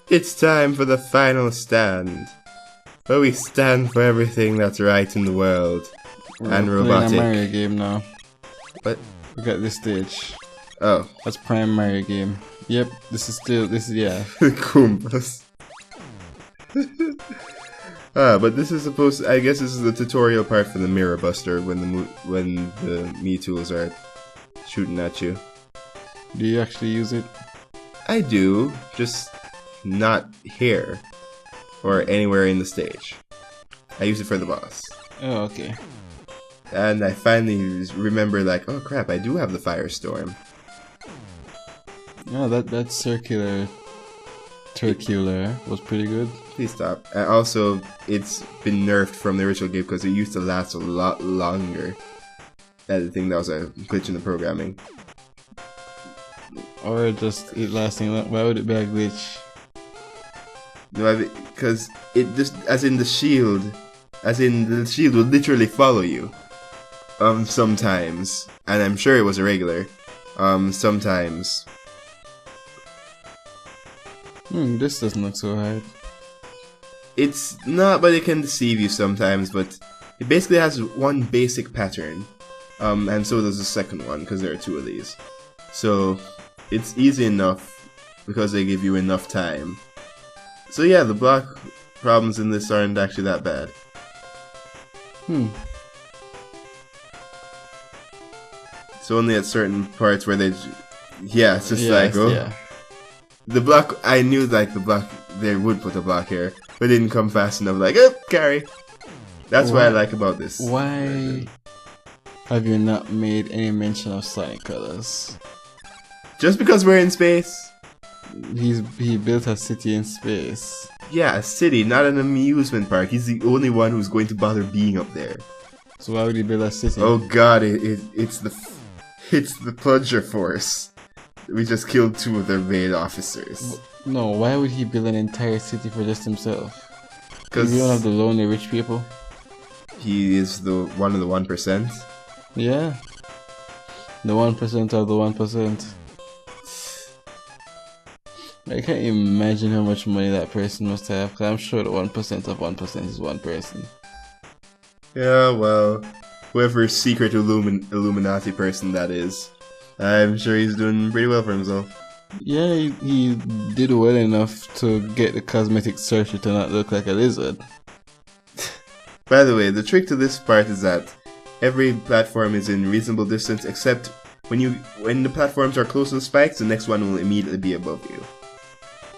It's time for the final stand, where we stand for everything that's right in the world and robotic. Playing a Mario game now. What? We got this stage. Oh, That's Prime Mario game. Yep, this is yeah. the Goombas. But this is supposed. I guess this is the tutorial part for the Mirror Buster when the Mewtwo's are shooting at you. Do you actually use it? I do, just not here or anywhere in the stage. I use it for the boss. Oh, okay. And I finally remember, like, oh crap, I do have the Firestorm. Oh, that circular was pretty good. Please stop. And also, it's been nerfed from the original game because it used to last a lot longer. That's the thing, that was a glitch in the programming. Or just it lasting long. Why would it be a glitch? No, because it just, as in the shield would literally follow you. Sometimes. And I'm sure it was irregular. Sometimes. This doesn't look so hard. It's not, but it can deceive you sometimes, but it basically has one basic pattern. And so does the second one, because there are two of these. So, it's easy enough, because they give you enough time. So yeah, the block problems in this aren't actually that bad. It's only at certain parts where they... Yeah, it's just like, oh... Yeah. The block, I knew like the block, they would put a block here, but it didn't come fast enough, like, oh, carry. That's what I like about this. Why have you not made any mention of Sonic Colors? Just because we're in space? He built a city in space. Yeah, a city, not an amusement park. He's the only one who's going to bother being up there. So why would he build a city? Oh god, it's the Plunger Force. We just killed two of their main officers. No, why would he build an entire city for just himself? Because you don't have the lonely rich people. He is one of the 1%. Yeah. The 1% of the 1%. I can't imagine how much money that person must have, because I'm sure the 1% of 1% is one person. Yeah, well, whoever secret Illuminati person that is, I'm sure he's doing pretty well for himself. Yeah, he did well enough to get the cosmetic surgery to not look like a lizard. By the way, the trick to this part is that every platform is in reasonable distance, except when the platforms are close to the spikes, the next one will immediately be above you.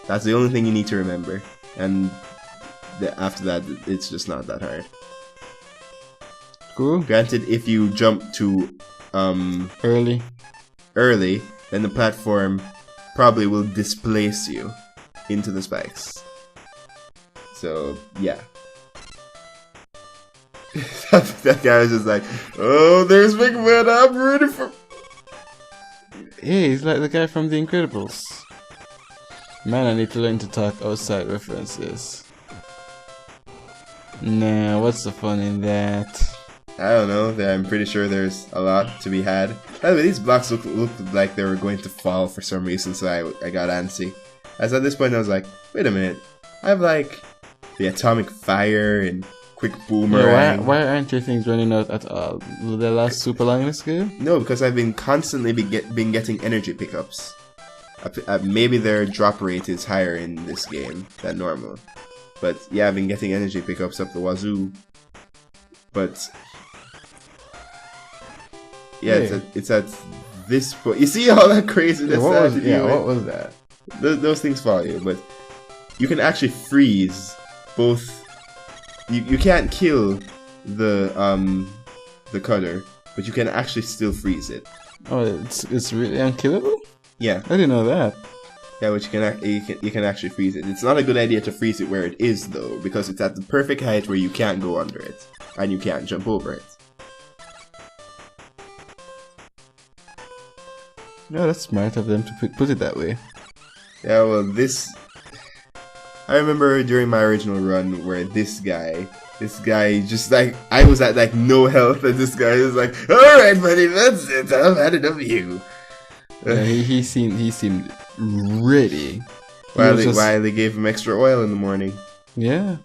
That's the only thing you need to remember, and after that, it's just not that hard. Cool. Granted, if you jump too early, then the platform probably will displace you into the spikes. So, yeah. That guy was just like, oh, there's Megaman, I'm ready for... Hey, he's like the guy from The Incredibles. Man, I need to learn to talk outside references. Nah, what's the fun in that? I don't know, I'm pretty sure there's a lot to be had. By the way, these blocks looked like they were going to fall for some reason, so I got antsy. As at this point I was like, wait a minute, I have like the atomic fire and quick boomerang. Yeah, why aren't your things running out at all? Will they last super long in this game? No, because I've been constantly been getting energy pickups. Maybe their drop rate is higher in this game than normal. But yeah, I've been getting energy pickups up the wazoo. But... yeah, hey. it's at this point. You see all that craziness? What was that? Those things follow you, but you can actually freeze both. You can't kill the cutter, but you can actually still freeze it. Oh, it's really unkillable? Yeah. I didn't know that. Yeah, but you can actually freeze it. It's not a good idea to freeze it where it is though, because it's at the perfect height where you can't go under it and you can't jump over it. Yeah, that's smart of them to put it that way. Yeah, well, I remember during my original run where this guy just like, I was at like no health and this guy was like, alright buddy, that's it, I've had enough of you. Yeah, he seemed ready Wily gave him extra oil in the morning. Yeah.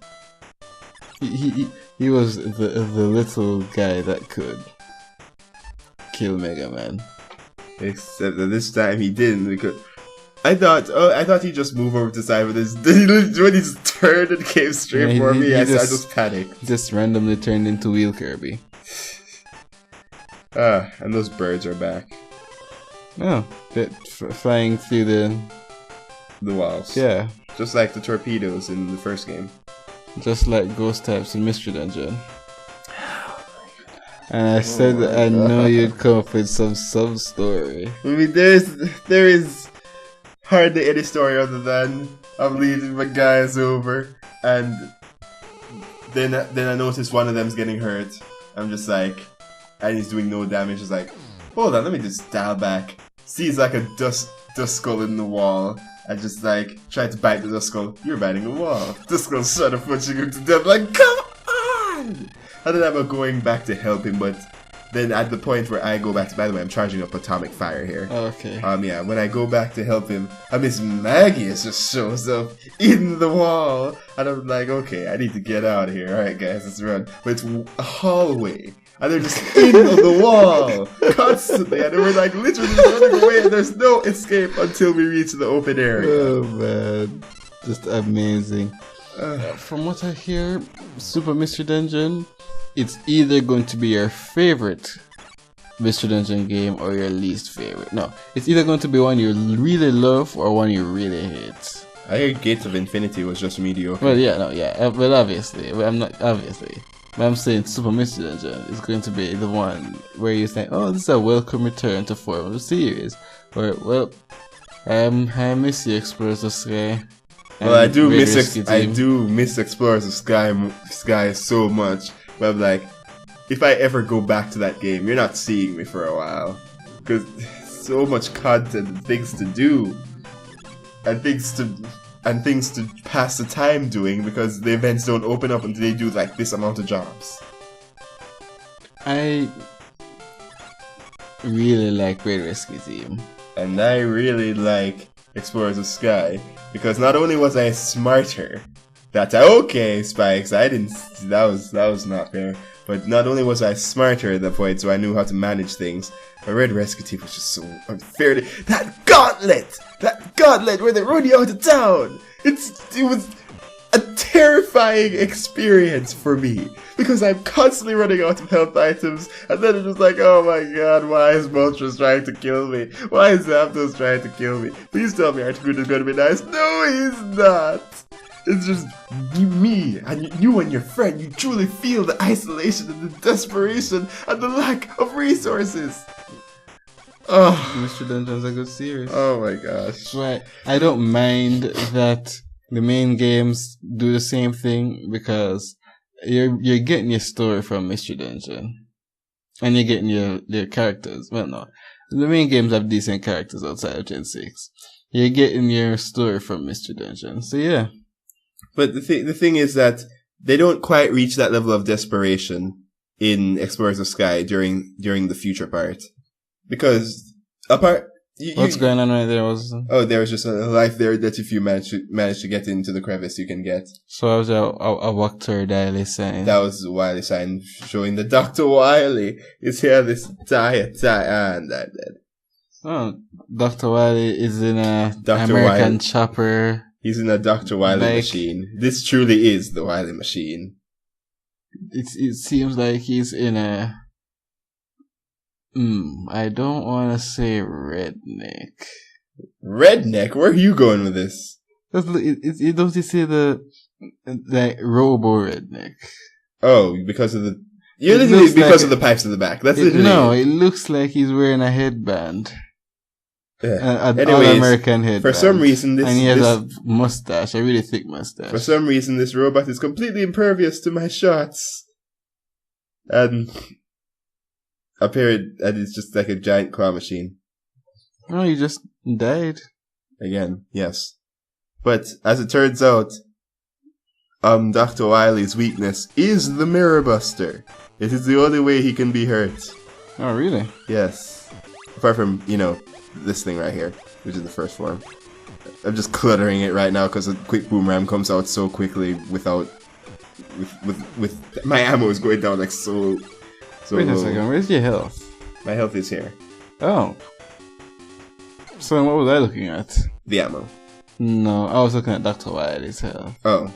He was the little guy that could kill Mega Man. Except that this time he didn't, because I thought he'd just move over to the side, but when he just turned and came straight for me, I just panicked. Just randomly turned into Wheel Kirby. And those birds are back. Oh, they're flying through the walls. Yeah. Just like the torpedoes in the first game. Just like ghost types in Mystery Dungeon. And I said that I know you'd come up with some sub-story. I mean, there is hardly any story other than I'm leading my guys over, and then I notice one of them's getting hurt. I'm just like, and he's doing no damage. It's like, hold on, let me just dial back. Sees like a dust skull in the wall. I just like try to bite the dust skull. You're biting a wall. Dust skull's trying to punching him to death. Like, come on! I don't know going back to help him, but then at the point where I go back to, by the way, I'm charging up atomic fire here. Oh, okay. Yeah, when I go back to help him, Miss Maggie just shows up in the wall, and I'm like, okay, I need to get out of here. All right, guys, let's run. But it's a hallway. And they're just in the wall constantly, and we're like literally running away, and there's no escape until we reach the open area. Oh man, just amazing. From what I hear, Super Mystery Dungeon, it's either going to be your favorite Mystery Dungeon game or your least favorite. No, it's either going to be one you really love or one you really hate. I heard Gates of Infinity was just mediocre. Well, but obviously, but I'm saying Super Mystery Dungeon is going to be the one where you think, oh, this is a welcome return to form of the series. Or, well, I miss the Explorers of Sky. Well, I do miss Explorers of Sky so much. But I'm like, if I ever go back to that game, you're not seeing me for a while, because so much content and things to do, and things to pass the time doing, because the events don't open up until they do like this amount of jobs. I really like Great Rescue Team. And I really like Explorers of Sky, because not only was I smarter, okay, Spikes, that was not fair, but not only was I smarter at that point, so I knew how to manage things, but Red Rescue Team was just so unfair. That gauntlet where they run you out of town, it was a terrifying experience for me, because I'm constantly running out of health items, and then it's just like, oh my god, why is Moltres trying to kill me? Why is Zapdos trying to kill me? Please tell me Articuno is going to be nice. No, he's not. It's just me, and you and your friend, you truly feel the isolation and the desperation and the lack of resources. Oh, Mystery Dungeon's a good series. Oh my gosh. Right, I don't mind that the main games do the same thing, because you're getting your story from Mystery Dungeon, and you're getting your characters. Well, no, the main games have decent characters outside of Gen 6. You're getting your story from Mystery Dungeon, so yeah. But the thing is that they don't quite reach that level of desperation in Explorers of Sky during the future part, because what's going on right there? There was just a life there that if you manage to get into the crevice, you can get. So I was a Walker Wily sign. That was the Wily sign showing that Dr. Wily is here. This and that. Oh, Dr. Wily is in a American Chopper. He's in a Dr. Wily machine. This truly is the Wily machine. It seems like he's in a... I don't want to say redneck. Redneck? Where are you going with this? Don't you see the robo redneck? Oh, because of the... You're thinking because of the pipes in the back. That's literally... No, it looks like he's wearing a headband. Yeah. An American headband. For some reason, and he has a mustache, a really thick mustache. For some reason, this robot is completely impervious to my shots. And it's just like a giant claw machine. Oh, you just died. Again, yes. But as it turns out, Dr. Wily's weakness is the Mirror Buster. It is the only way he can be hurt. Oh, really? Yes. Apart from, this thing right here, which is the first form. I'm just cluttering it right now because a quick boomerang comes out so quickly without with my ammo is going down like so Wait a low. second, where's your health? My health is here. Oh. So what was I looking at? The ammo. No, I was looking at Dr. Wily's health. Oh.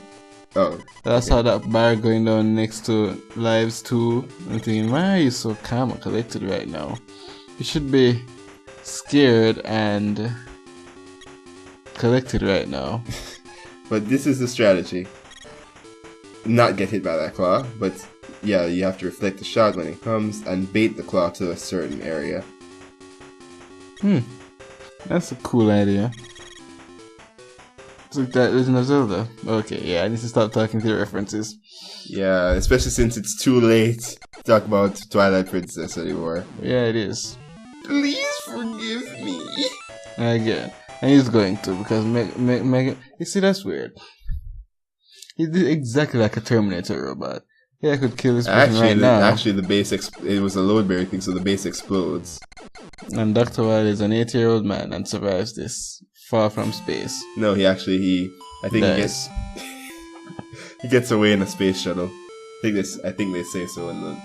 That's how that bar going down next to lives too. I'm thinking, why are you so calm and collected right now? You should be scared and collected right now. But this is the strategy. Not get hit by that claw, but yeah, you have to reflect the shot when it comes and bait the claw to a certain area. That's a cool idea. It's like that Legend of Zelda. Okay, yeah, I need to stop talking to the references. Yeah, especially since it's too late to talk about Twilight Princess anymore. Yeah, it is. Please forgive me. Again, and he's going to because Mega. You see, that's weird. He did exactly like a Terminator robot. Yeah, I could kill this person right now. Actually, the base it was a load bearing thing, so the base explodes. And Dr. Wily is an 80-year-old man and survives this far from space. No, I think he gets away in a space shuttle. I think they say so, and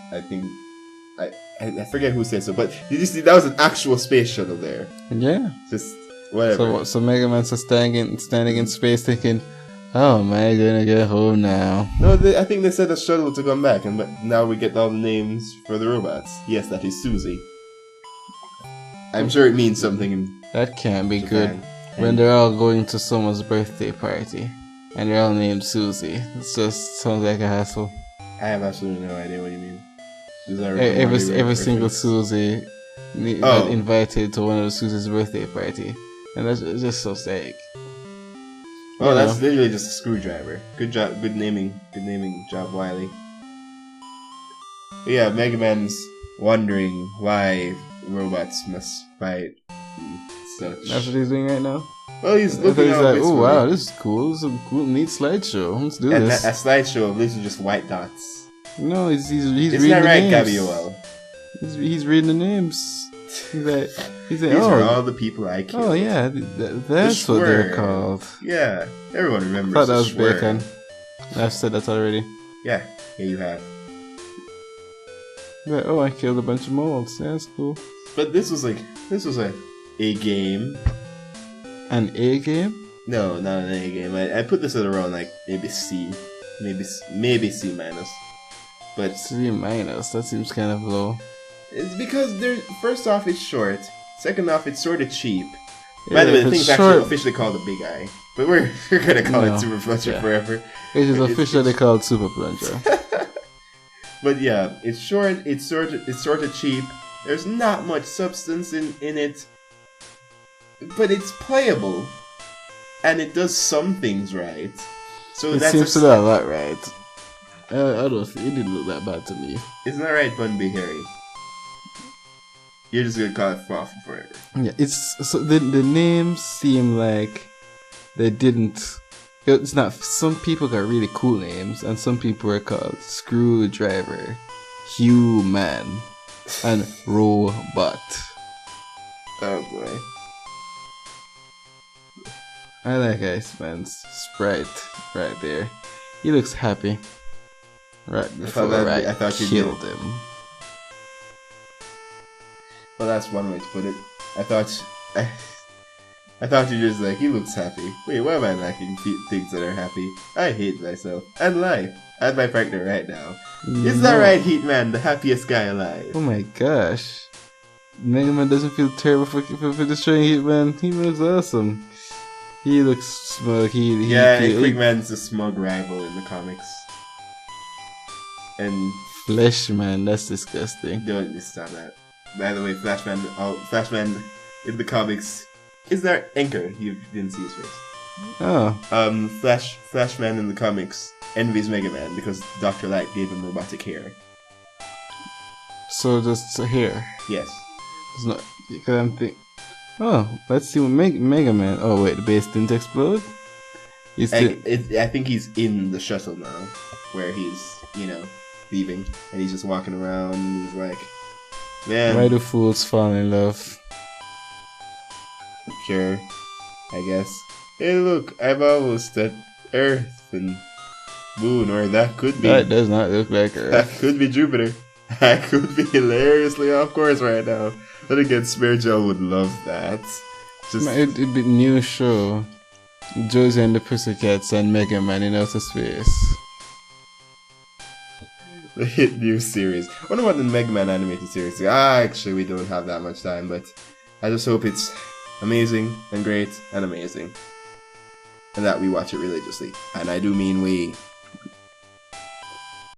I forget who says so, but you see that was an actual space shuttle there. Yeah. Just whatever. So Mega Man's standing in space thinking, how am I gonna get home now? No, I think they said a shuttle to come back, and now we get all the names for the robots. Yes, that is Susie. I'm sure it means something in That can't be Japan. good when they're all going to someone's birthday party and they're all named Susie. It just sounds like a hassle. I have absolutely no idea what you mean. Is that Every single Susie got invited to one of the Susie's birthday party, and that's just so sick. Oh, that's literally just a screwdriver. Good job, good naming job, Wily. But yeah, Mega Man's wondering why robots must fight and such. That's what he's doing right now. Well, he's looking out like, oh wow, this is cool. This is a cool, neat slideshow. Let's do this. A slideshow of this is just white dots. No, he's Isn't reading that the right, names. Gabriel? He's reading the names. He's like, these are all the people I killed. Oh yeah, that's what they're called. Yeah, everyone remembers. I thought that was bacon. I've said that already. Yeah, you have. Like, oh, I killed a bunch of moles. Yeah, that's cool. But this was a game. An A game? No, not an A game. I put this at around like maybe C, maybe C minus. But C minus. That seems kind of low. It's because first off it's short. Second off it's sort of cheap. Yeah, by the way, the thing's actually officially called a Big Eye, but we're gonna call it Super Plunger forever. It is officially called Super Plunger. But yeah, it's short. It's sort of cheap. There's not much substance in it, but it's playable, and it does some things right. So it seems to do a lot right. I don't think it didn't look that bad to me. Isn't that right, Bun B. Harry? You're just gonna call it Froffle forever. Yeah, it's so the names seem like they didn't. It's not. Some people got really cool names, and some people are called Screwdriver, Human, and Robot. Oh boy. I like Iceman's sprite right there. He looks happy. Right before I killed him. Well, that's one way to put it. I thought you just like, he looks happy. Wait, why am I lacking things that are happy? I hate myself and life and my partner right now. Isn't that right, Heatman, the happiest guy alive? Oh my gosh. Mega Man doesn't feel terrible for destroying Heatman. Heatman looks awesome. He looks smug. Quickman's a smug rival in the comics. And Fleshman, that's disgusting. Don't stop that. By the way, Flashman in the comics is there Anchor. You didn't see his face. Oh. Flashman in the comics envies Mega Man because Dr. Light gave him robotic hair. So just hair. Yes. It's not because I'm thinking. Oh, let's see what Mega Man. Oh wait, the base didn't explode. I think he's in the shuttle now, where he's leaving, and he's just walking around. And he's like, man, why do fools fall in love? Sure, I guess. Hey, look, I'm almost at Earth and Moon, or that could be. That does not look like That Earth. could be Jupiter. I could be hilariously off course right now. Then again, Smeargel would love that. Just It'd be a new show. Josie and the Pussycats and Megaman in outer space. the hit new series. I wonder what the Megaman animated series is. Actually, we don't have that much time, but I just hope it's amazing and great and amazing. And that we watch it religiously. And I do mean we.